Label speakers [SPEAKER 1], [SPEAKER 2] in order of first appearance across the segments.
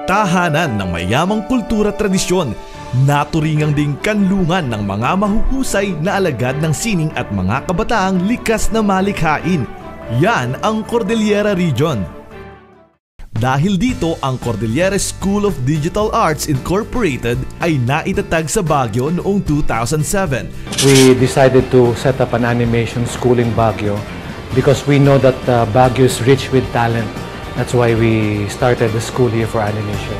[SPEAKER 1] Tahanan ng mayamang kultura at tradisyon, naturingang ding kanlungan ng mga mahuhusay na alagad ng sining at mga kabataang likas na malikhain. Yan ang Cordillera Region. Dahil dito, ang Cordillera School of Digital Arts Incorporated ay naitatag sa Baguio noong 2007.
[SPEAKER 2] We decided to set up an animation school in Baguio because we know that Baguio is rich with talent. That's why we started the school here for animation.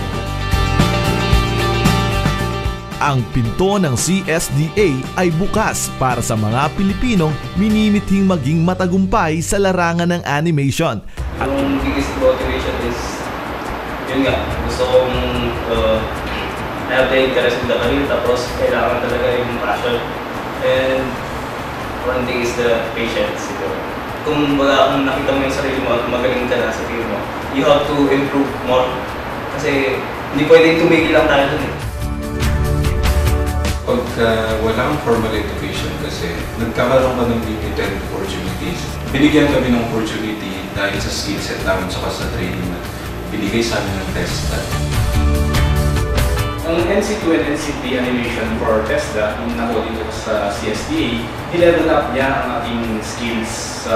[SPEAKER 1] Ang pinto ng CSDA ay bukas para sa mga Pilipinong minimithing maging matagumpay sa larangan ng animation.
[SPEAKER 3] Yung biggest motivation is, yun nga, gusto kong I have the interest in the career, tapos kailangan talaga yung passion. And one thing is the patience. Kung nakita mo yung sarili mo at magaling ka na sa career mo, you have to improve more. Kasi hindi pwedeng tumigil lang tayo dun eh.
[SPEAKER 4] Pagka walang formal education kasi, nagkakaroon ka ng limited opportunities. Binigyan kami ng opportunity dahil sa skill set namin saka sa training na binigay sa amin ng TESDA.
[SPEAKER 5] Ang NC2 and NC3 animation for TESDA, yung nakuha dito sa CSDA, nilevel up niya ang ating skills sa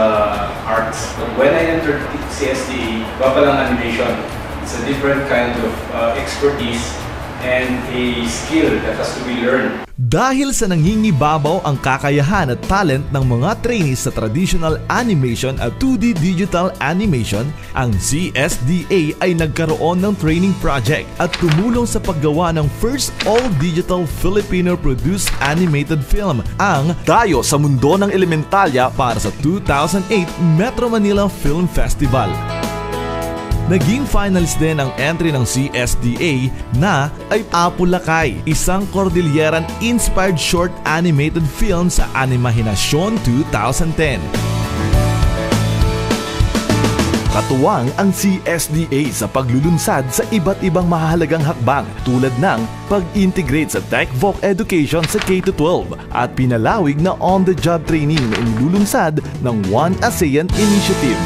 [SPEAKER 5] arts. But when I entered CSDA, iba pa lang animation. It's a different kind of expertise and a skill that has to be learned.
[SPEAKER 1] Dahil sa nangingibabaw ang kakayahan at talent ng mga trainees sa traditional animation at 2D digital animation, ang CSDA ay nagkaroon ng training project at tumulong sa paggawa ng first all-digital Filipino-produced animated film, ang Tayo sa Mundo ng Elementalya, para sa 2008 Metro Manila Film Festival. Naging finalist din ang entry ng CSDA na ay Apo Lakay, isang Cordilleran-inspired short animated film sa Animahinasyon 2010. Katuwang ang CSDA sa paglulunsad sa iba't ibang mahalagang hakbang tulad ng pag-integrate sa TechVoc Education sa K-12 at pinalawig na on-the-job training na inilulunsad ng One ASEAN Initiative.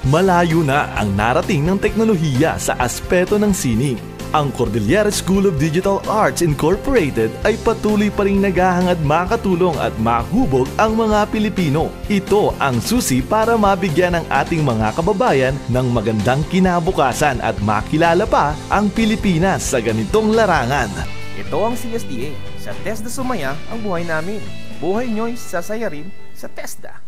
[SPEAKER 1] Malayo na ang narating ng teknolohiya sa aspeto ng sining. Ang Cordillera School of Digital Arts Incorporated ay patuloy pa ring naghahangad makatulong at mahubog ang mga Pilipino. Ito ang susi para mabigyan ng ating mga kababayan ng magandang kinabukasan at makilala pa ang Pilipinas sa ganitong larangan.
[SPEAKER 6] Ito ang CSDA. Sa TESDA sumaya ang buhay namin. Buhay nyo'y sasaya rin sa TESDA.